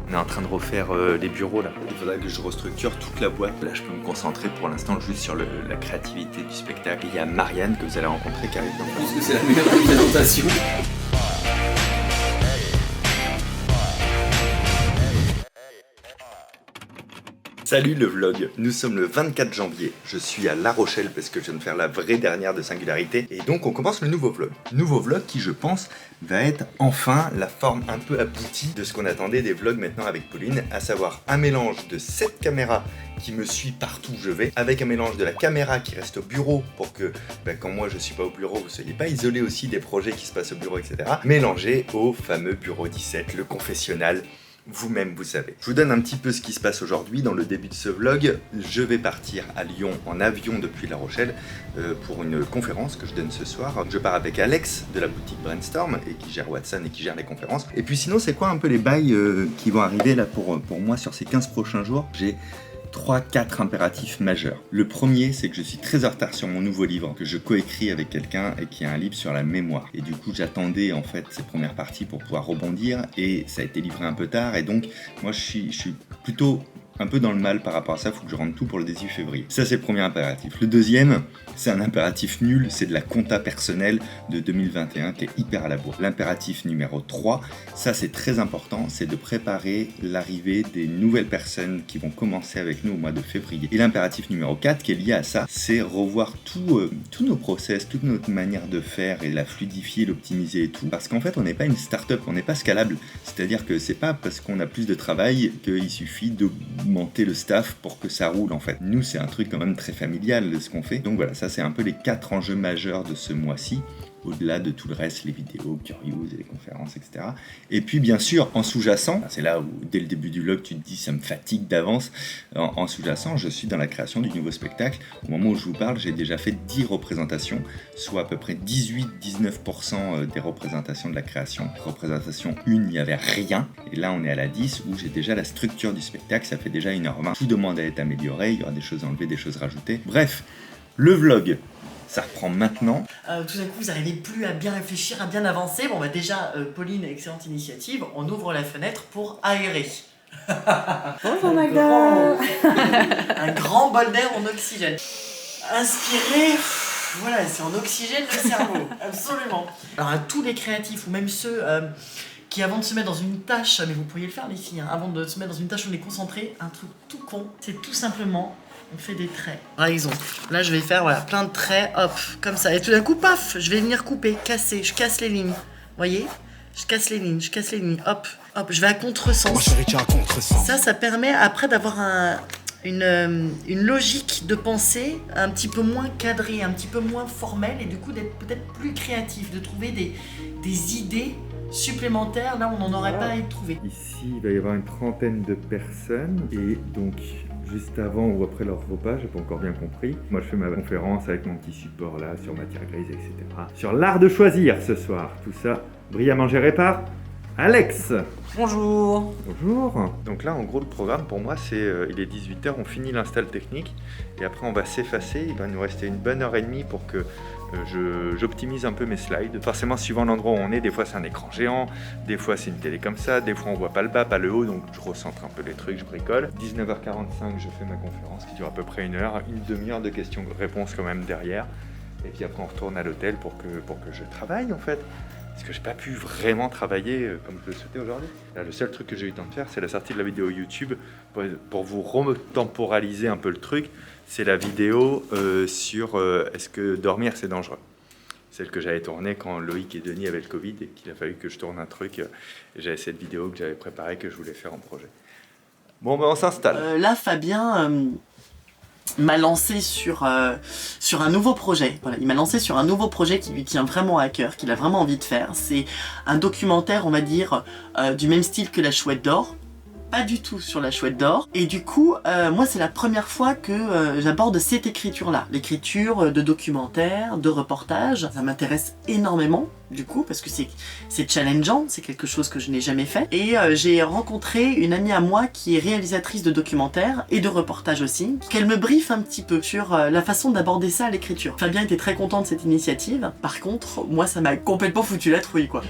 On est en train de refaire les bureaux là. Il faudra que je restructure toute la boîte. Là, je peux me concentrer pour l'instant juste sur la créativité du spectacle. Il y a Marianne que vous allez rencontrer qui arrive dans le... Je pense que c'est la meilleure présentation. Salut le vlog, nous sommes le 24 janvier, je suis à La Rochelle parce que je viens de faire la vraie dernière de Singularité et donc on commence le nouveau vlog. Nouveau vlog qui je pense va être enfin la forme un peu aboutie de ce qu'on attendait des vlogs maintenant avec Pauline, à savoir un mélange de cette caméra qui me suit partout où je vais, avec un mélange de la caméra qui reste au bureau pour que quand moi je suis pas au bureau, vous soyez pas isolé aussi des projets qui se passent au bureau, etc. Mélangé au fameux bureau 17, le confessionnal. Vous-même, vous savez. Je vous donne un petit peu ce qui se passe aujourd'hui dans le début de ce vlog. Je vais partir à Lyon en avion depuis La Rochelle pour une conférence que je donne ce soir. Je pars avec Alex de la boutique Brainstorm et qui gère Watson et qui gère les conférences. Et puis sinon, c'est quoi un peu les bails qui vont arriver là pour moi sur ces 15 prochains jours? J'ai 3-4 impératifs majeurs. Le premier, c'est que je suis très en retard sur mon nouveau livre que je coécris avec quelqu'un et qui est un livre sur la mémoire. Et du coup, j'attendais en fait ces premières parties pour pouvoir rebondir et ça a été livré un peu tard et donc moi je suis plutôt un peu dans le mal par rapport à ça, il faut que je rende tout pour le 18 février. Ça, c'est le premier impératif. Le deuxième, c'est un impératif nul, c'est de la compta personnelle de 2021 qui est hyper à la bourre. L'impératif numéro 3, ça c'est très important, c'est de préparer l'arrivée des nouvelles personnes qui vont commencer avec nous au mois de février. Et l'impératif numéro 4 qui est lié à ça, c'est revoir tous nos process, toute notre manière de faire et la fluidifier, l'optimiser et tout. Parce qu'en fait, on n'est pas une start-up, on n'est pas scalable. C'est-à-dire que c'est pas parce qu'on a plus de travail qu'il suffit de monter le staff pour que ça roule en fait. Nous, c'est un truc quand même très familial de ce qu'on fait. Donc voilà, ça c'est un peu les 4 enjeux majeurs de ce mois-ci, au-delà de tout le reste, les vidéos, Curious et les conférences, etc. Et puis bien sûr, en sous-jacent, c'est là où dès le début du vlog, tu te dis ça me fatigue d'avance, en sous-jacent, je suis dans la création du nouveau spectacle. Au moment où je vous parle, j'ai déjà fait 10 représentations, soit à peu près 18-19% des représentations de la création. Représentation 1, il n'y avait rien. Et là, on est à la 10 où j'ai déjà la structure du spectacle, ça fait déjà 1h20. Tout demande à être amélioré, il y aura des choses enlevées, des choses rajoutées. Bref, le vlog, ça reprend maintenant. Tout d'un coup, vous n'arrivez plus à bien réfléchir, à bien avancer. Bon, bah déjà, Pauline, excellente initiative. On ouvre la fenêtre pour aérer. Bonjour Magda. Un grand bol d'air en oxygène. Inspirez, voilà, c'est en oxygène le cerveau, absolument. Alors à tous les créatifs, ou même ceux qui avant de se mettre dans une tâche, mais vous pourriez le faire les filles, hein, avant de se mettre dans une tâche où on est concentré, un truc tout con, c'est tout simplement... on fait des traits. Par exemple, là je vais faire voilà, plein de traits, hop, comme ça. Et tout d'un coup, paf, je vais venir couper, casser, je casse les lignes. Vous voyez? Je casse les lignes, hop, hop, je vais à contresens. Moi, chérie, tu as un contresens. Ça permet après d'avoir une logique de pensée un petit peu moins cadrée, un petit peu moins formelle et du coup d'être peut-être plus créatif, de trouver des idées supplémentaires là où on n'en aurait pas à y trouver. Ici, il va y avoir une trentaine de personnes et donc juste avant ou après leur repas, j'ai pas encore bien compris. Moi, je fais ma conférence avec mon petit support là sur matière grise, etc. Sur l'art de choisir ce soir. Tout ça brillamment géré par Alex. Bonjour. Bonjour. Donc là, en gros, le programme pour moi, c'est il est 18h, on finit l'install technique et après on va s'effacer. Il va nous rester une bonne heure et demie pour que j'optimise un peu mes slides. Forcément, suivant l'endroit où on est, des fois c'est un écran géant, des fois c'est une télé comme ça, des fois on voit pas le bas, pas le haut, donc je recentre un peu les trucs, je bricole. 19h45, je fais ma conférence qui dure à peu près une heure, une demi-heure de questions-réponses quand même derrière. Et puis après on retourne à l'hôtel pour que je travaille en fait. Parce que j'ai pas pu vraiment travailler comme je le souhaitais aujourd'hui. Là, le seul truc que j'ai eu le temps de faire, c'est la sortie de la vidéo YouTube. Pour vous retemporaliser un peu le truc, c'est la vidéo sur est-ce que dormir c'est dangereux. Celle que j'avais tournée quand Loïc et Denis avaient le Covid et qu'il a fallu que je tourne un truc. Et j'avais cette vidéo que j'avais préparée, que je voulais faire en projet. Bon, ben on s'installe. Là, Fabien... m'a lancé sur un nouveau projet. Voilà, il m'a lancé sur un nouveau projet qui lui tient vraiment à cœur, qu'il a vraiment envie de faire. C'est un documentaire, on va dire, du même style que La Chouette d'Or. Pas du tout sur La Chouette d'Or. Et du coup, moi, c'est la première fois que j'aborde cette écriture-là. L'écriture de documentaire, de reportage. Ça m'intéresse énormément. du coup, parce que c'est challengeant, c'est quelque chose que je n'ai jamais fait. Et j'ai rencontré une amie à moi qui est réalisatrice de documentaires et de reportages aussi, qu'elle me briefe un petit peu sur la façon d'aborder ça à l'écriture. Fabien était très content de cette initiative. Par contre, moi, ça m'a complètement foutu la trouille, quoi.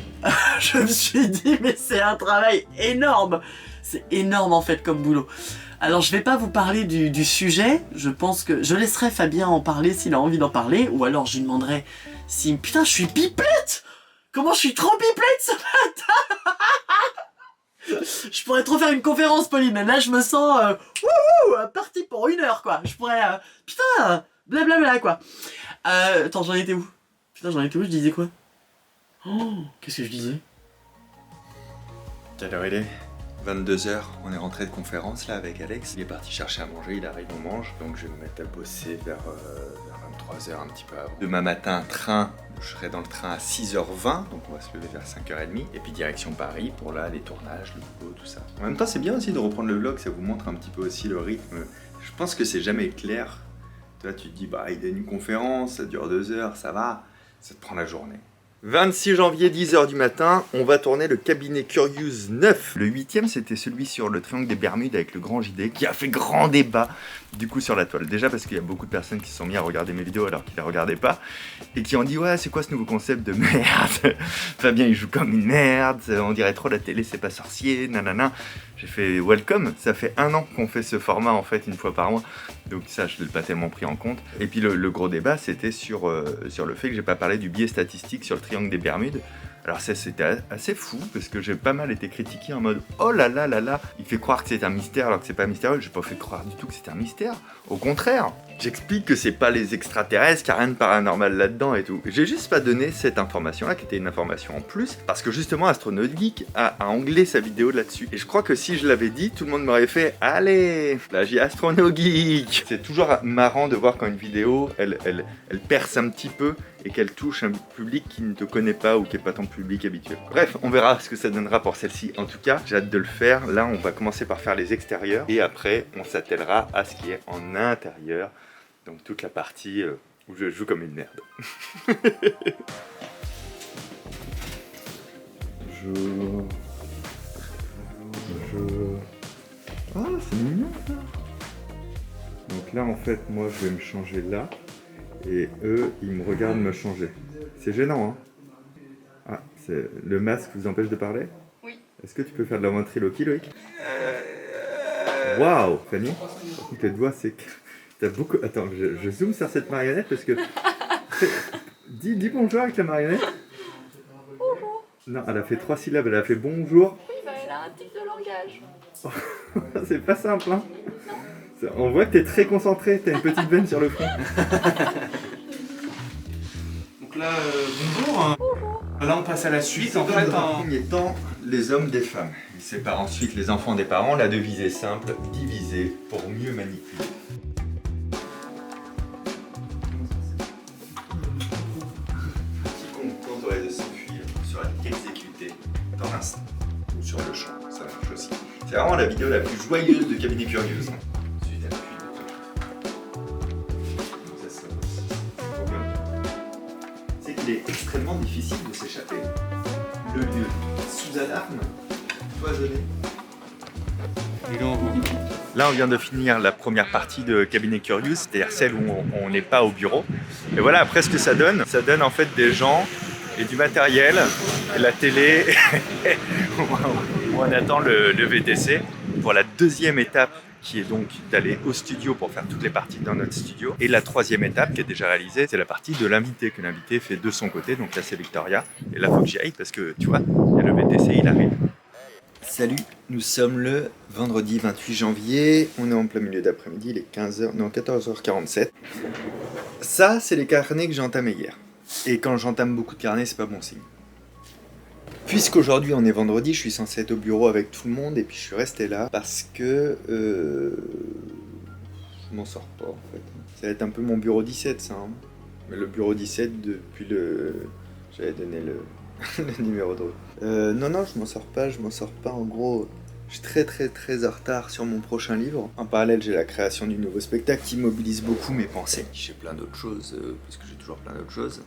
Je me suis dit, mais c'est un travail énorme. C'est énorme, en fait, comme boulot. Alors, je vais pas vous parler du sujet. Je pense que je laisserai Fabien en parler s'il a envie d'en parler. Ou alors, je lui demanderai si... Putain, je suis pipelette! Comment je suis trop pipelette ce matin. Je pourrais trop faire une conférence, Pauline. Là, je me sens parti pour 1 heure, quoi. Je pourrais... putain, blablabla, quoi. Attends, j'en étais où? Putain, j'en étais où? Je disais quoi? Oh, qu'est-ce que je disais? Quelle heure il est? 22h, on est rentré de conférence là avec Alex. Il est parti chercher à manger, il arrive, on mange. Donc je vais me mettre à bosser vers 23h, un petit peu avant. Demain matin, train, je serai dans le train à 6h20, donc on va se lever vers 5h30. Et puis direction Paris pour là, les tournages, le boulot, tout ça. En même temps, c'est bien aussi de reprendre le vlog, ça vous montre un petit peu aussi le rythme. Je pense que c'est jamais clair. Toi, tu te dis, bah il y a une conférence, ça dure 2 heures, ça va. Ça te prend la journée. 26 janvier, 10h du matin, on va tourner le cabinet Curious 9. Le 8e, c'était celui sur le triangle des Bermudes avec le grand JD, qui a fait grand débat, du coup, sur la toile. Déjà parce qu'il y a beaucoup de personnes qui se sont mis à regarder mes vidéos alors qu'ils ne les regardaient pas, et qui ont dit, ouais, c'est quoi ce nouveau concept de merde? Fabien, il joue comme une merde, on dirait trop la télé, c'est pas sorcier, nanana. J'ai fait welcome, ça fait 1 an qu'on fait ce format en fait 1 fois par mois, donc ça je ne l'ai pas tellement pris en compte. Et puis le gros débat c'était sur le fait que j'ai pas parlé du biais statistique sur le triangle des Bermudes. Alors ça c'était assez fou parce que j'ai pas mal été critiqué en mode oh là là là là, il fait croire que c'est un mystère alors que c'est pas mystérieux. J'ai pas fait croire du tout que c'était un mystère, au contraire. J'explique que c'est pas les extraterrestres, qu'il n'y a rien de paranormal là-dedans et tout. J'ai juste pas donné cette information-là, qui était une information en plus, parce que justement Astronaut Geek a anglais sa vidéo là-dessus. Et je crois que si je l'avais dit, tout le monde m'aurait fait « Allez, plagiat Astronaut Geek !» C'est toujours marrant de voir quand une vidéo, elle perce un petit peu et qu'elle touche un public qui ne te connaît pas ou qui n'est pas ton public habituel. Bref, on verra ce que ça donnera pour celle-ci. En tout cas, j'ai hâte de le faire. Là, on va commencer par faire les extérieurs et après, on s'attellera à ce qui est en intérieur. Donc toute la partie où je joue comme une merde. Bonjour. Bonjour. Ah, c'est mignon ça. Donc là, en fait, moi, je vais me changer là. Et eux, ils me regardent me changer. C'est gênant, hein? Ah, le masque vous empêche de parler? Oui. Est-ce que tu peux faire de la ventriloquie, Loïc? Waouh, Fanny. Par contre, tes doigts, c'est... T'as beaucoup... Attends, je zoome sur cette marionnette parce que... dis bonjour avec la marionnette. Bonjour. Non, elle a fait 3 syllabes, elle a fait bonjour. Oui, bah elle a un type de langage. C'est pas simple, hein. On voit que t'es très concentré, t'as une petite veine sur le front. Donc là, bonjour. Bonjour. Là, on passe à la suite. En fait, Dans un premier temps, les hommes des femmes. Il sépare ensuite les enfants des parents. La devise est simple, diviser pour mieux manipuler. Quiconque tenterait de s'enfuir sera exécuté dans l'instant ou sur le champ. Ça marche aussi. C'est vraiment la vidéo la plus joyeuse de Cabinet Curious. Ensuite, elle fuit. Ça se trop bien. C'est qu'il est extrêmement difficile de s'échapper. Le lieu sous alarme, cloisonné. Là, on vient de finir la première partie de Cabinet Curious, c'est-à-dire celle où on n'est pas au bureau. Et voilà, après ce que ça donne en fait des gens et du matériel, et la télé, où on attend le VTC pour la deuxième étape qui est donc d'aller au studio pour faire toutes les parties dans notre studio. Et la troisième étape qui est déjà réalisée, c'est la partie de l'invité, que l'invité fait de son côté. Donc là, c'est Victoria. Et là, il faut que j'y aille parce que, tu vois, il y a le VTC, il arrive. Salut, nous sommes le vendredi 28 janvier. On est en plein milieu d'après-midi, il est 15h, non, 14h47. Ça, c'est les carnets que j'ai entamés hier. Et quand j'entame beaucoup de carnets, c'est pas bon signe. Puisqu'aujourd'hui on est vendredi, je suis censé être au bureau avec tout le monde et puis je suis resté là parce que je m'en sors pas en fait. Ça va être un peu mon bureau 17 ça. Hein. Mais le bureau 17 depuis j'avais donné le numéro de route. Non, je m'en sors pas en gros. Je suis très en retard sur mon prochain livre. En parallèle, j'ai la création du nouveau spectacle qui mobilise beaucoup mes pensées. J'ai plein d'autres choses, parce que j'ai toujours plein d'autres choses.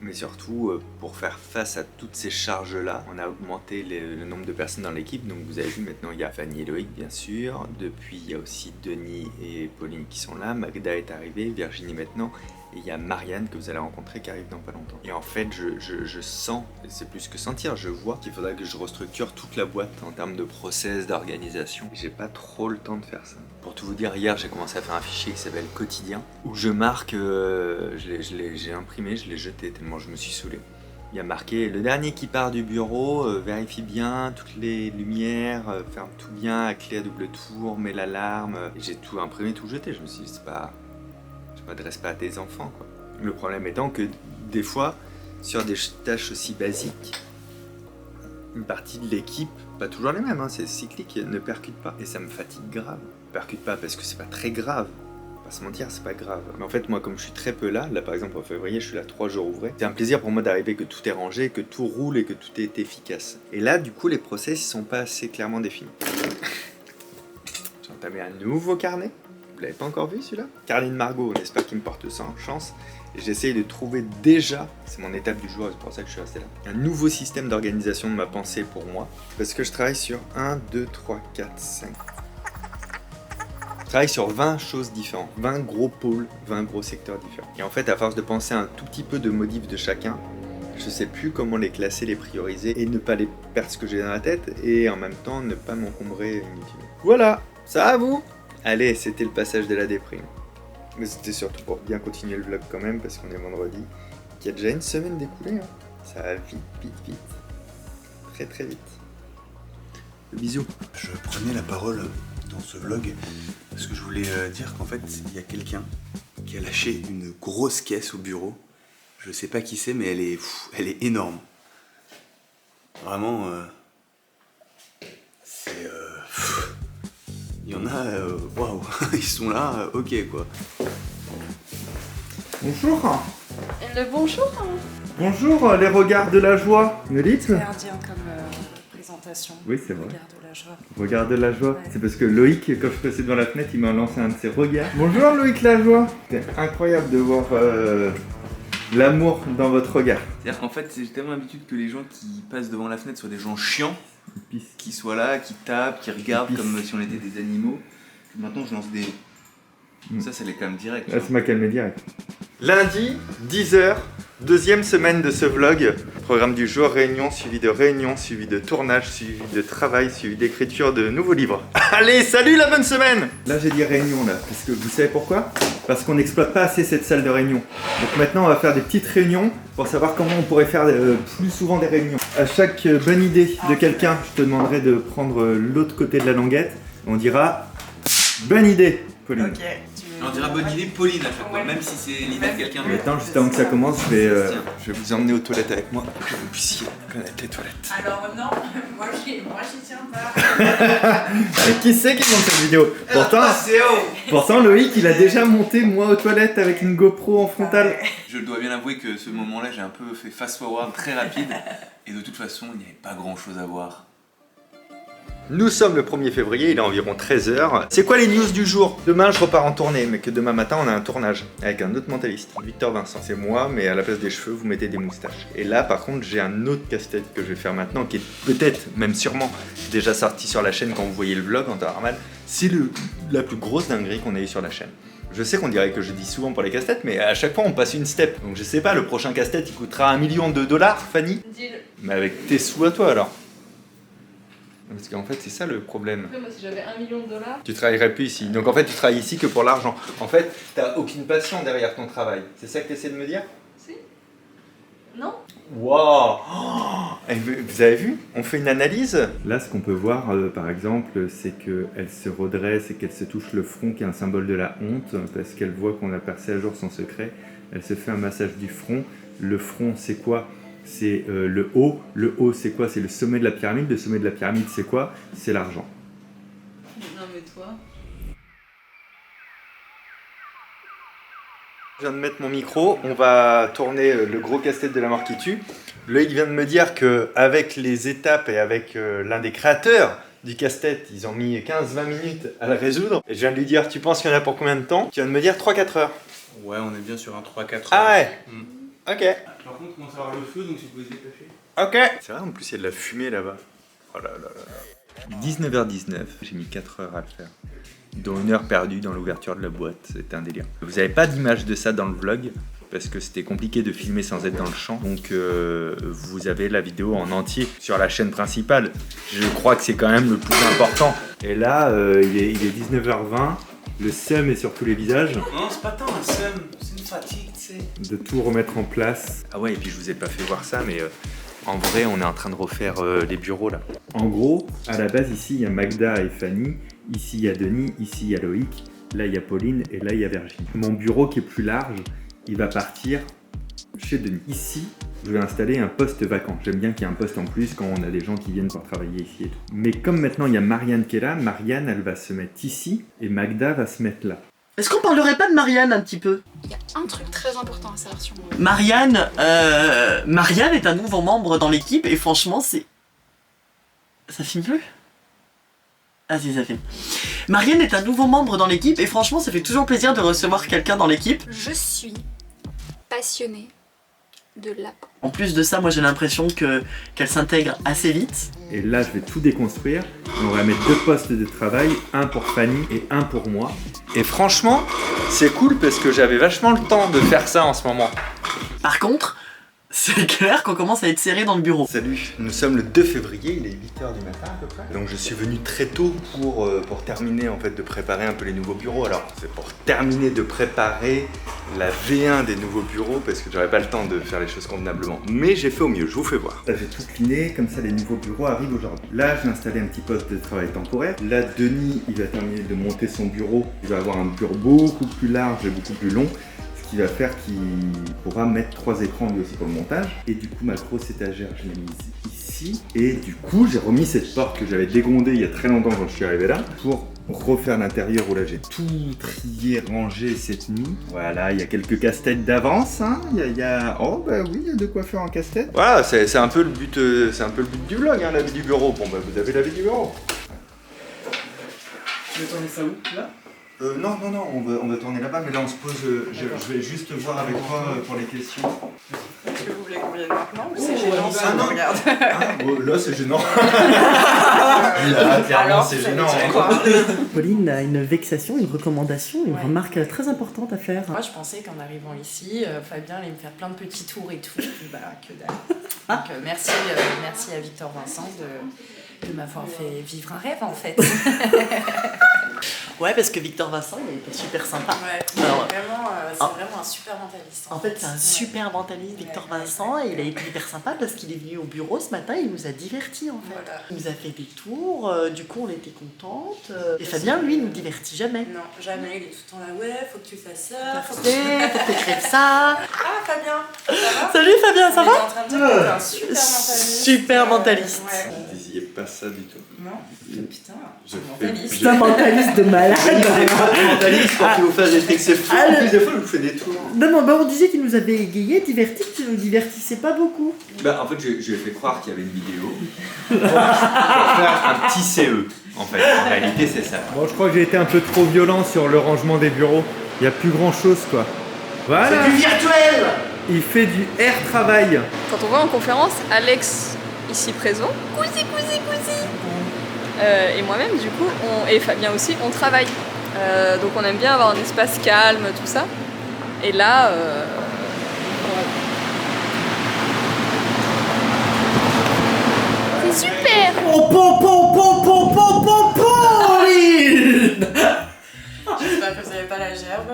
Mais surtout, pour faire face à toutes ces charges-là, on a augmenté le nombre de personnes dans l'équipe. Donc vous avez vu, maintenant il y a Fanny et Loïc bien sûr. Depuis il y a aussi Denis et Pauline qui sont là. Magda est arrivée, Virginie maintenant. Et il y a Marianne que vous allez rencontrer qui arrive dans pas longtemps. Et en fait, je sens, et c'est plus que sentir, je vois qu'il faudra que je restructure toute la boîte en termes de process, d'organisation. J'ai pas trop le temps de faire ça. Pour tout vous dire, hier j'ai commencé à faire un fichier qui s'appelle Quotidien, où je marque, j'ai imprimé, je l'ai jeté tellement je me suis saoulé. Il y a marqué le dernier qui part du bureau, vérifie bien toutes les lumières, ferme tout bien, à clé à double tour, mets l'alarme. J'ai tout imprimé, tout jeté. Je me suis dit, c'est pas. Je m'adresse pas à tes enfants, quoi. Le problème étant que des fois, sur des tâches aussi basiques, une partie de l'équipe, pas toujours les mêmes, hein, c'est cyclique, ne percute pas. Et ça me fatigue grave. Ne percute pas parce que c'est pas très grave. Pas se mentir, c'est pas grave. Mais en fait, moi, comme je suis très peu là par exemple en février, je suis là 3 jours ouvrés. C'est un plaisir pour moi d'arriver, que tout est rangé, que tout roule et que tout est efficace. Et là, du coup, les process, ils sont pas assez clairement définis. J'ai entamé un nouveau carnet. Vous l'avez pas encore vu celui-là? Carnet de Margot, on espère qu'il me porte sans chance. Et j'essaye de trouver déjà, c'est mon étape du jour, c'est pour ça que je suis resté là, un nouveau système d'organisation de ma pensée pour moi. Parce que je travaille sur 1, 2, 3, 4, 5. Je travaille sur 20 choses différentes, 20 gros pôles, 20 gros secteurs différents. Et en fait, à force de penser un tout petit peu de modifs de chacun, je sais plus comment les classer, les prioriser et ne pas les perdre ce que j'ai dans la tête et en même temps ne pas m'encombrer inutilement. Voilà, ça va vous? Allez, c'était le passage de la déprime. Mais c'était surtout pour bien continuer le vlog quand même, parce qu'on est vendredi, qu'il y a déjà une semaine d'écoulée. Hein. Ça va vite, vite, vite. Très, très vite. Le bisou. Je prenais la parole dans ce vlog parce que je voulais dire qu'en fait, il y a quelqu'un qui a lâché une grosse caisse au bureau. Je sais pas qui c'est, mais elle est énorme. Vraiment, c'est... Il y en a, waouh, ils sont là, ok quoi. Bonjour. Le bonjour. Bonjour, les regards de la joie. Nolitz? Gardien comme présentation. Oui, c'est vrai. Regard de la joie. Regard de la joie. Ouais. C'est parce que Loïc, quand je passais devant la fenêtre, il m'a lancé un de ses regards. Bonjour Loïc la joie. C'est incroyable de voir l'amour dans votre regard. C'est-à-dire qu'en fait, j'ai tellement l'habitude que les gens qui passent devant la fenêtre soient des gens chiants, qui soient là, qui tapent, qui regardent comme si on était des animaux. Et maintenant, je lance des... Ça l'est quand même direct. Là, ça m'a calmé direct. Lundi, 10h, deuxième semaine de ce vlog. Programme du jour, réunion, suivi de tournage, suivi de travail, suivi d'écriture de nouveaux livres. Allez, salut la bonne semaine! Là, j'ai dit réunion, là, parce que vous savez pourquoi? Parce qu'on n'exploite pas assez cette salle de réunion. Donc maintenant, on va faire des petites réunions pour savoir comment on pourrait faire plus souvent des réunions. À chaque bonne idée de quelqu'un, je te demanderai de prendre l'autre côté de la languette. On dira bonne idée, Pauline. Ok. On dira bonne idée Pauline à chaque fois, même si c'est l'idée de quelqu'un d'autre. Maintenant, juste avant que ça commence, je vais vous emmener aux toilettes avec moi pour que vous puissiez connaître les toilettes. Alors non, moi j'y tiens pas. Et qui c'est qui monte cette vidéo? Pourtant, Loïc, il a déjà monté moi aux toilettes avec une GoPro en frontale. Je dois bien avouer que ce moment-là, j'ai un peu fait fast-forward très rapide. Et de toute façon, il n'y avait pas grand-chose à voir. Nous sommes le 1er février, il est environ 13h. C'est quoi les news du jour? Demain, je repars en tournée, mais que demain matin, on a un tournage avec un autre mentaliste, Victor Vincent. C'est moi, mais à la place des cheveux, vous mettez des moustaches. Et là, par contre, j'ai un autre casse-tête que je vais faire maintenant, qui est peut-être, même sûrement, déjà sorti sur la chaîne quand vous voyez le vlog en temps normal. C'est la plus grosse dinguerie qu'on a eu sur la chaîne. Je sais qu'on dirait que je dis souvent pour les casse-têtes, mais à chaque fois on passe une step. Donc je sais pas, le prochain casse-tête il coûtera $1 million, Fanny. Deal. Mais avec tes sous à toi alors. Parce qu'en fait c'est ça le problème. Après, moi, si j'avais $1 million, Tu travaillerais plus ici. Donc en fait tu travailles ici que pour l'argent. En fait t'as aucune passion derrière ton travail. C'est ça que tu essaies de me dire? si? Non? Waouh! Et vous avez vu? On fait une analyse. Là, ce qu'on peut voir, par exemple, c'est qu'elle se redresse et qu'elle se touche le front, qui est un symbole de la honte, parce qu'elle voit qu'on a percé à jour son secret. Elle se fait un massage du front. Le front, c'est quoi? C'est le haut. Le haut, c'est quoi? C'est le sommet de la pyramide. Le sommet de la pyramide, c'est quoi? C'est l'argent. Non, mais toi. Je viens de mettre mon micro, on va tourner le gros casse-tête de la mort qui tue. Loïc vient de me dire qu'avec les étapes et avec l'un des créateurs du casse-tête, ils ont mis 15-20 minutes à le résoudre. Et je viens de lui dire, tu penses qu'il y en a pour combien de temps? Tu viens de me dire 3-4 heures. Ouais, on est bien sur un 3-4 heures. Ah ouais. Ok. Par contre, on commence à avoir le feu, donc si vous pouvez se dépêcher. Ok. C'est vrai, en plus, il y a de la fumée là-bas. Oh là là là. 19h19, j'ai mis 4 heures à le faire. Dont 1 heure perdue dans l'ouverture de la boîte, c'était un délire. Vous n'avez pas d'image de ça dans le vlog, parce que c'était compliqué de filmer sans être dans le champ. Donc vous avez la vidéo en entier sur la chaîne principale. Je crois que c'est quand même le plus important. Et là, il est 19h20, le seum est sur tous les visages. Non, c'est pas tant un seum, c'est une fatigue, tu sais. De tout remettre en place. Ah ouais, et puis je vous ai pas fait voir ça, mais en vrai, on est en train de refaire les bureaux là. En gros, à la base, ici, il y a Magda et Fanny, ici, il y a Denis, ici, il y a Loïc, là, il y a Pauline et là, il y a Virginie. Mon bureau qui est plus large, il va partir chez Denis. Ici, je vais installer un poste vacant. J'aime bien qu'il y ait un poste en plus quand on a des gens qui viennent pour travailler ici et tout. Mais comme maintenant, il y a Marianne qui est là, Marianne, elle va se mettre ici et Magda va se mettre là. Est-ce qu'on parlerait pas de Marianne un petit peu? Il y a un truc très important à savoir sur moi. Marianne est un nouveau membre dans l'équipe et franchement c'est... Ça filme plus? Ah si, ça filme. Marianne est un nouveau membre dans l'équipe et franchement ça fait toujours plaisir de recevoir quelqu'un dans l'équipe. Je suis passionnée de lapin. En plus de ça, moi j'ai l'impression qu'elle s'intègre assez vite. Et là, je vais tout déconstruire. On va mettre 2 postes de travail, un pour Fanny et un pour moi. Et franchement, c'est cool parce que j'avais vachement le temps de faire ça en ce moment. Par contre, c'est clair qu'on commence à être serré dans le bureau. Salut, nous sommes le 2 février, il est 8h du matin à peu près. Donc je suis venu très tôt pour terminer en fait de préparer un peu les nouveaux bureaux. Alors c'est pour terminer de préparer la V1 des nouveaux bureaux parce que j'aurais pas le temps de faire les choses convenablement. Mais j'ai fait au mieux, je vous fais voir. Là, j'ai tout cliné, comme ça les nouveaux bureaux arrivent aujourd'hui. Là, j'ai installé un petit poste de travail temporaire. Là, Denis, il va terminer de monter son bureau. Il va avoir un bureau beaucoup plus large et beaucoup plus long. Ce qui va faire qu'il pourra mettre 3 écrans lui aussi pour le montage. Et du coup, ma grosse étagère, je l'ai mise ici. Et du coup, j'ai remis cette porte que j'avais dégondée il y a très longtemps quand je suis arrivé là, pour refaire l'intérieur où là j'ai tout trié, rangé cette nuit. Voilà, il y a quelques casse-têtes d'avance, hein. Oh bah oui, il y a de quoi faire en casse-tête. Voilà, c'est un peu le but, du vlog, hein, la vie du bureau. Bon bah vous avez la vie du bureau. Tu veux tourner ça où? Là? Non, on va tourner là-bas, mais là on se pose. Je vais juste voir avec toi pour les questions. Est-ce que vous voulez qu'on vienne maintenant ou c'est gênant si on non. regarde? Là c'est gênant. Là, clairement Alors, c'est ça gênant. veut dire quoi? Pauline a une vexation, une recommandation, une remarque très importante à faire. Moi, je pensais qu'en arrivant ici, Fabien allait me faire plein de petits tours et tout. Puis, bah, que dalle. Donc, merci à Victor Vincent de m'avoir fait vivre un rêve, en fait. Ouais, parce que Victor Vincent, il est super sympa. Ouais, Alors, c'est vraiment un super mentaliste. En fait, c'est un super mentaliste, Victor Vincent, et il a été hyper sympa parce qu'il est venu au bureau ce matin, il nous a divertis en fait. Voilà. Il nous a fait des tours, du coup on était contente. Et Fabien, lui, il nous divertit jamais. Non, jamais. Il est tout le temps là. Ouais, faut que tu fasses ça. Faut que tu crèves ça. Ah, Fabien, ça va? Salut Fabien, ça On était va? en train de dire que t'es un super mentaliste. Super mentaliste. Ouais. Vous disiez pas ça du tout. Non, putain, Je mentaliste. C'est un mentaliste de malade. Mentaliste pour qu'il vous fasse des trucs, c'est fou. En plus des fois, il vous fait des tours. Non, bah, on disait qu'il nous avait égayé, diverti, que tu nous divertissais pas beaucoup. Bah, en fait, je lui ai fait croire qu'il y avait une vidéo pour faire un petit CE. En fait, en réalité, c'est ça. Bon, je crois que j'ai été un peu trop violent sur le rangement des bureaux. Il n'y a plus grand chose quoi. Voilà. C'est du virtuel. Il fait du air travail. Quand on va en conférence, Alex, ici présent, et moi-même, du coup, et Fabien aussi, on travaille. Donc on aime bien avoir un espace calme, tout ça. Et là, C'est super. Pauline. J'espère que vous n'avez pas la gerbe.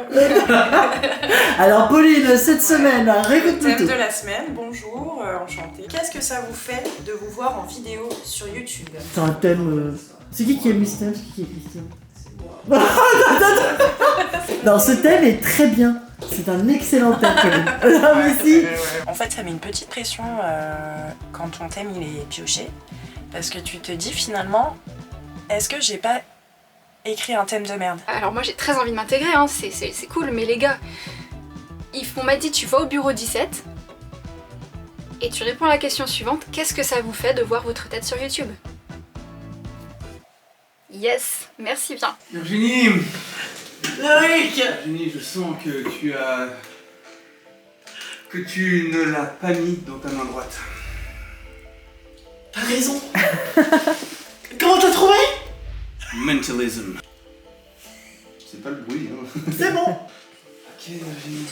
Alors Pauline, cette semaine, réécoute Thème tout. de la semaine, bonjour, enchantée. Qu'est-ce que ça vous fait de vous voir en vidéo sur YouTube? C'est un thème... C'est qui a mis ce thème? C'est qui Christian? Non, ce thème est très bien. C'est un excellent thème, Pauline. Ah, mais si. En fait, ça met une petite pression quand ton thème il est pioché. Parce que tu te dis finalement, est-ce que j'ai pas écrit un thème de merde? Alors moi j'ai très envie de m'intégrer, hein. C'est cool, mais les gars, on m'a dit tu vas au bureau 17 et tu réponds à la question suivante, qu'est-ce que ça vous fait de voir votre tête sur YouTube? Yes, merci bien. Virginie, Loïc. Virginie, je sens que tu as que tu ne l'as pas mis dans ta main droite. T'as raison. Comment t'as trouvé? Mentalism. C'est pas le bruit, hein. C'est bon. Ok, Virginie.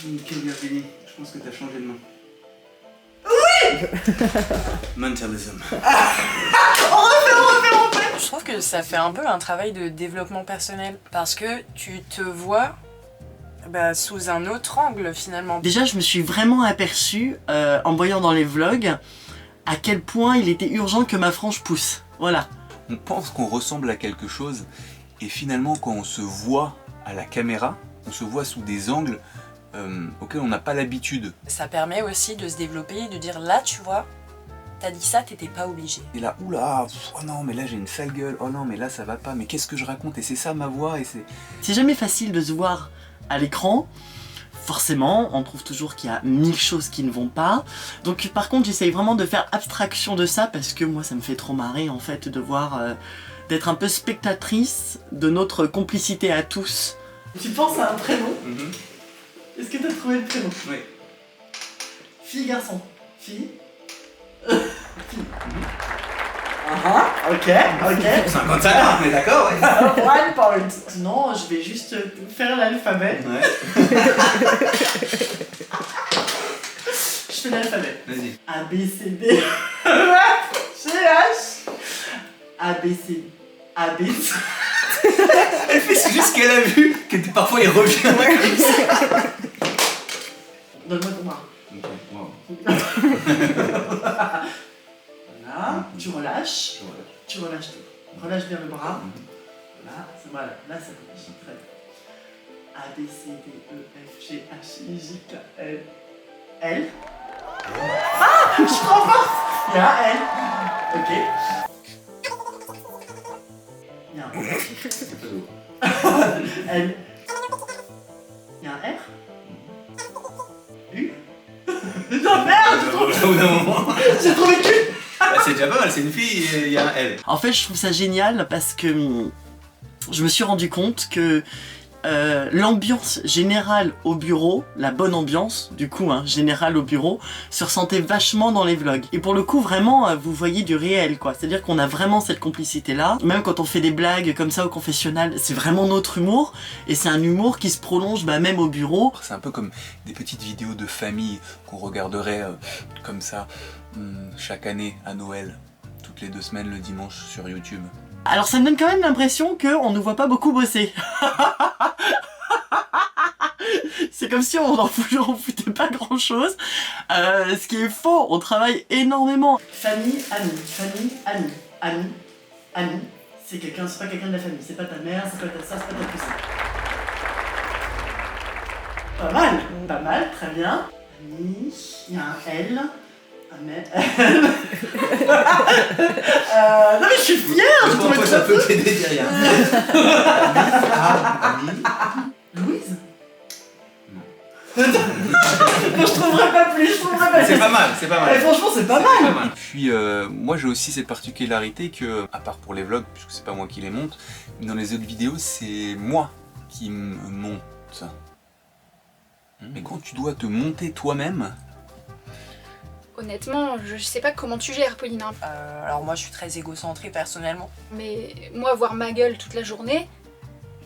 Ok, Virginie, je pense que t'as changé de main. Oui. Mentalism. Je trouve que ça fait un peu un travail de développement personnel parce que tu te vois sous un autre angle finalement. Déjà, je me suis vraiment aperçue, en voyant dans les vlogs, à quel point il était urgent que ma frange pousse. Voilà. On pense qu'on ressemble à quelque chose et finalement quand on se voit à la caméra, on se voit sous des angles auxquels on n'a pas l'habitude. Ça permet aussi de se développer et de dire là tu vois, t'as dit ça, t'étais pas obligé. Et là, oula, oh non mais là j'ai une sale gueule, oh non mais là ça va pas, mais qu'est-ce que je raconte? Et c'est ça ma voix et c'est... C'est jamais facile de se voir à l'écran. Forcément, on trouve toujours qu'il y a 1000 choses qui ne vont pas. Donc par contre, j'essaye vraiment de faire abstraction de ça parce que moi, ça me fait trop marrer en fait de voir, d'être un peu spectatrice de notre complicité à tous. Tu penses à un prénom? Est-ce que t'as trouvé le prénom? Oui. Fille, garçon? Fille? Fille. Ok. 50 on est d'accord, ouais. One point. Sinon, je vais juste faire l'alphabet. Ouais. Je fais l'alphabet. Vas-y. A, B, C, D, E, F, G, H. A, B, C, A, B, C. Elle fait juste ce qu'elle a vu, que parfois il revient. Donne-moi ton bras. Ok, wow. Voilà, tu relâches. Tu relâches tout. Relâche bien le bras. Voilà, là ça relâche. Très bien. A, B, C, D, E, F, G, H, I, J, K, L. L. Ah, je prends pas. Il y a un L. Ok. Il y a un L. Il y a un R. U. Non merde, j'ai trouvé Q. C'est déjà pas mal, c'est une fille et il y a un L. En fait, je trouve ça génial parce que je me suis rendu compte que l'ambiance générale au bureau, la bonne ambiance du coup générale au bureau, se ressentait vachement dans les vlogs. Et pour le coup vraiment vous voyez du réel quoi, c'est-à-dire qu'on a vraiment cette complicité là, même quand on fait des blagues comme ça au confessionnal, c'est vraiment notre humour et c'est un humour qui se prolonge même au bureau. C'est un peu comme des petites vidéos de famille qu'on regarderait comme ça chaque année à Noël, toutes les 2 semaines le dimanche sur YouTube. Alors ça me donne quand même l'impression qu'on ne voit pas beaucoup bosser. C'est comme si on foutait pas grand chose. Ce qui est faux, on travaille énormément. Famille, ami. C'est pas quelqu'un de la famille, c'est pas ta mère, c'est pas ta soeur, c'est pas ta cousine. Pas mal, très bien. Ami, il y a un L. Non mais je suis fière, j'ai trouvé ça peut t'aider derrière. Ami. Louise. Non, je trouverais pas plus, C'est pas mal, c'est pas mal. Franchement, c'est pas mal. Et puis, moi j'ai aussi cette particularité que, à part pour les vlogs, puisque c'est pas moi qui les monte, mais dans les autres vidéos, c'est moi qui me monte. Mais quand tu dois te monter toi-même... Honnêtement, je sais pas comment tu gères, Pauline. Alors moi je suis très égocentrée personnellement. Mais moi, voir ma gueule toute la journée,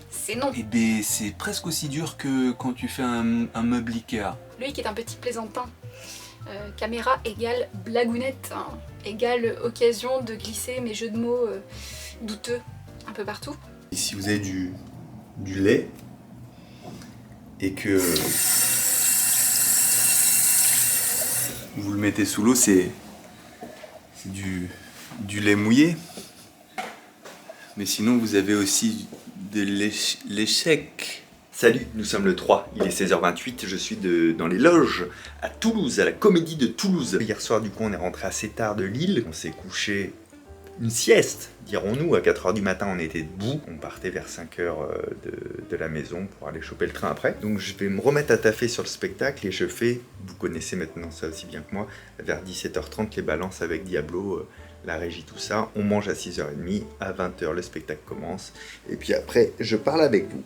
c'est non. Et ben c'est presque aussi dur que quand tu fais un meuble Ikea. Lui qui est un petit plaisantin. Caméra égale blagounette, égale occasion de glisser mes jeux de mots douteux un peu partout. Et si vous avez du lait et que vous le mettez sous l'eau, c'est du lait mouillé. Mais sinon, vous avez aussi de l'échec. Salut, nous sommes le 3, il est 16h28, je suis dans les loges à Toulouse, à la Comédie de Toulouse. Hier soir, du coup, on est rentré assez tard de Lille, on s'est couché une sieste, dirons-nous, à 4h du matin, on était debout. On partait vers 5h de la maison pour aller choper le train après. Donc je vais me remettre à taffer sur le spectacle et je fais, vous connaissez maintenant ça aussi bien que moi, vers 17h30 les balances avec Diablo, la régie, tout ça. On mange à 6h30, à 20h le spectacle commence. Et puis après, je parle avec vous.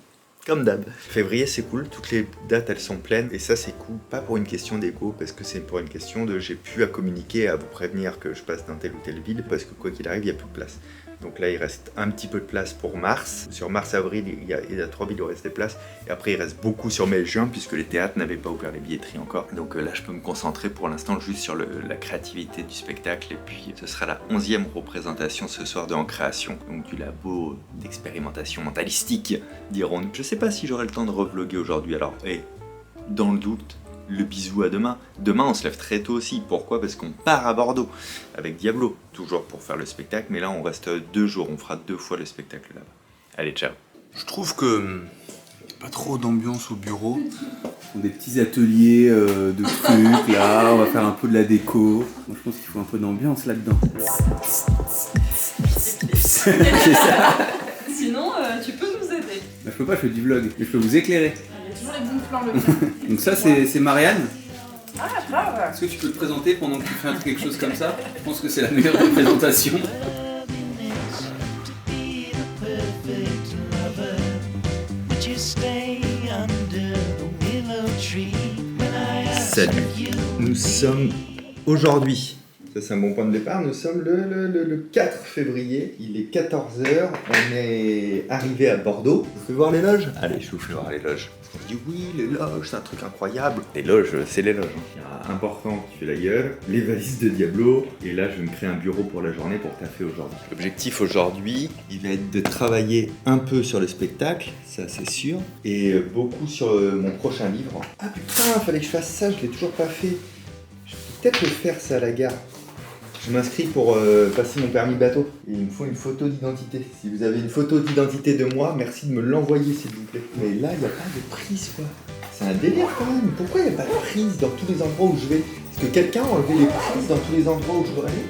Comme d'hab. Février c'est cool, toutes les dates elles sont pleines et ça c'est cool, pas pour une question d'égo parce que c'est pour une question de j'ai plus à communiquer, à vous prévenir que je passe dans telle ou telle ville parce que quoi qu'il arrive il n'y a plus de place. Donc là il reste un petit peu de place pour mars. Sur mars-avril il y a 3 villes où il reste des places et après il reste beaucoup sur mai et juin puisque les théâtres n'avaient pas ouvert les billetteries encore. Donc là je peux me concentrer pour l'instant juste sur la créativité du spectacle et puis ce sera la 11e représentation ce soir de En Création, donc du labo d'expérimentation mentalistique diront-nous. Je sais pas si j'aurai le temps de revlogger aujourd'hui alors dans le doute le bisou à demain. Demain on se lève très tôt aussi, pourquoi? Parce qu'on part à Bordeaux avec Diablo, toujours pour faire le spectacle, mais là on reste 2 jours, on fera 2 fois le spectacle là-bas. Allez ciao. Je trouve que pas trop d'ambiance au bureau. Des petits ateliers de trucs là, on va faire un peu de la déco. Moi je pense qu'il faut un peu d'ambiance là-dedans. C'est ça. Sinon, tu peux nous aider. Bah, je peux pas, je fais du vlog, mais je peux vous éclairer. Il y a toujours les bons plans, le Donc ça c'est Marianne. Ah, grave. Est-ce que tu peux te présenter pendant que tu fais quelque chose comme ça? Je pense que c'est la meilleure représentation. Salut, nous sommes aujourd'hui, ça c'est un bon point de départ, nous sommes le 4 février, il est 14h, on est arrivé à Bordeaux. Je vous fais voir les loges? Allez, je vous fais voir les loges. On dit oui, les loges, c'est un truc incroyable. Les loges, c'est les loges. Il y a un important qui fait la gueule, les valises de Diablo, et là je me crée un bureau pour la journée pour taffer aujourd'hui. L'objectif aujourd'hui, il va être de travailler un peu sur le spectacle, ça c'est sûr, et beaucoup sur mon prochain livre. Ah putain, fallait que je fasse ça, je l'ai toujours pas fait. Je peux peut-être le faire ça à la gare. Je m'inscris pour passer mon permis bateau. Et il me faut une photo d'identité. Si vous avez une photo d'identité de moi, merci de me l'envoyer s'il vous plaît. Mais là, il n'y a pas de prise quoi. C'est un délire quand même. Pourquoi il n'y a pas de prise dans tous les endroits où je vais? Est-ce que quelqu'un a enlevé les prises dans tous les endroits où je veux aller?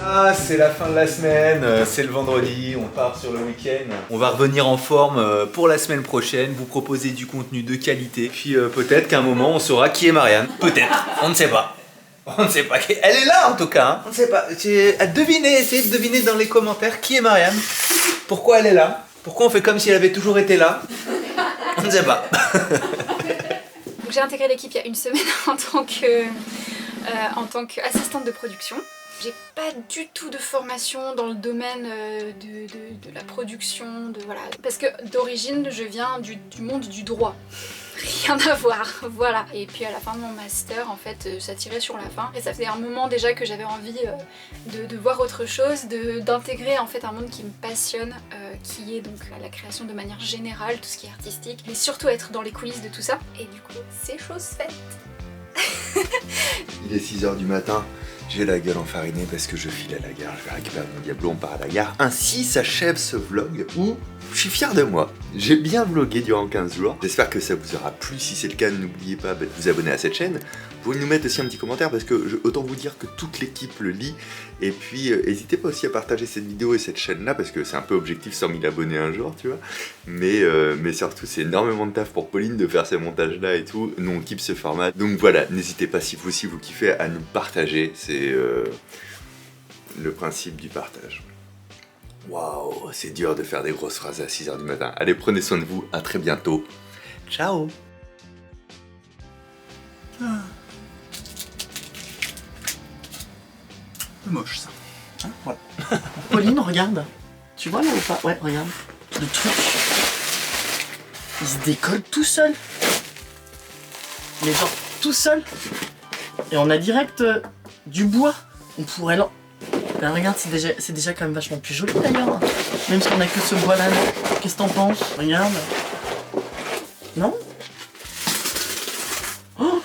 Ah, c'est la fin de la semaine, c'est le vendredi, on part sur le week-end. On va revenir en forme pour la semaine prochaine, vous proposer du contenu de qualité. Puis peut-être qu'à un moment on saura qui est Marianne. Peut-être, on ne sait pas. On ne sait pas. Elle est là en tout cas. Hein. On ne sait pas. Essayez de deviner dans les commentaires qui est Marianne. Pourquoi elle est là? Pourquoi on fait comme si elle avait toujours été là? On ne sait pas. Donc j'ai intégré l'équipe il y a une semaine en tant qu'assistante de production. J'ai pas du tout de formation dans le domaine de la production, voilà. Parce que d'origine je viens du monde du droit. Rien à voir, voilà. Et puis à la fin de mon master, en fait, ça tirait sur la fin. Et ça faisait un moment déjà que j'avais envie de voir autre chose, d'intégrer en fait un monde qui me passionne, qui est donc la création de manière générale, tout ce qui est artistique, mais surtout être dans les coulisses de tout ça. Et du coup, c'est chose faite. Il est 6h du matin, j'ai la gueule enfarinée parce que je file à la gare, je vais récupérer mon Diablo, on part à la gare. Ainsi s'achève ce vlog où je suis fier de moi. J'ai bien vlogué durant 15 jours. J'espère que ça vous aura plu. Si c'est le cas, n'oubliez pas de vous abonner à cette chaîne. Vous pouvez nous mettre aussi un petit commentaire parce que autant vous dire que toute l'équipe le lit. Et puis n'hésitez pas aussi à partager cette vidéo et cette chaîne là parce que c'est un peu objectif 100 000 abonnés un jour, tu vois. Mais surtout c'est énormément de taf pour Pauline de faire ces montages là et tout. Nous on kiffe ce format. Donc voilà, n'hésitez pas si vous aussi vous kiffez à nous partager. C'est le principe du partage. Waouh, c'est dur de faire des grosses phrases à 6h du matin. Allez, prenez soin de vous, à très bientôt. Ciao. C'est moche ça. Hein, voilà. Pauline, regarde. Tu vois là ou pas? Ouais, regarde. Le truc. Il se décolle tout seul. Mais genre tout seul. Et on a direct du bois. On pourrait l'en... Ben regarde, c'est déjà quand même vachement plus joli d'ailleurs. Même si on a que ce bois là. Qu'est-ce que t'en penses? Regarde. Non? Oh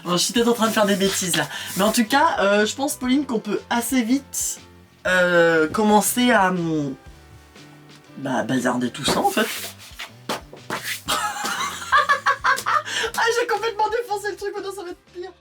bon, je suis peut-être en train de faire des bêtises là. Mais en tout cas, je pense Pauline qu'on peut assez vite commencer à bazarder tout ça en fait. Ah, j'ai complètement défoncé le truc, maintenant ça va être pire.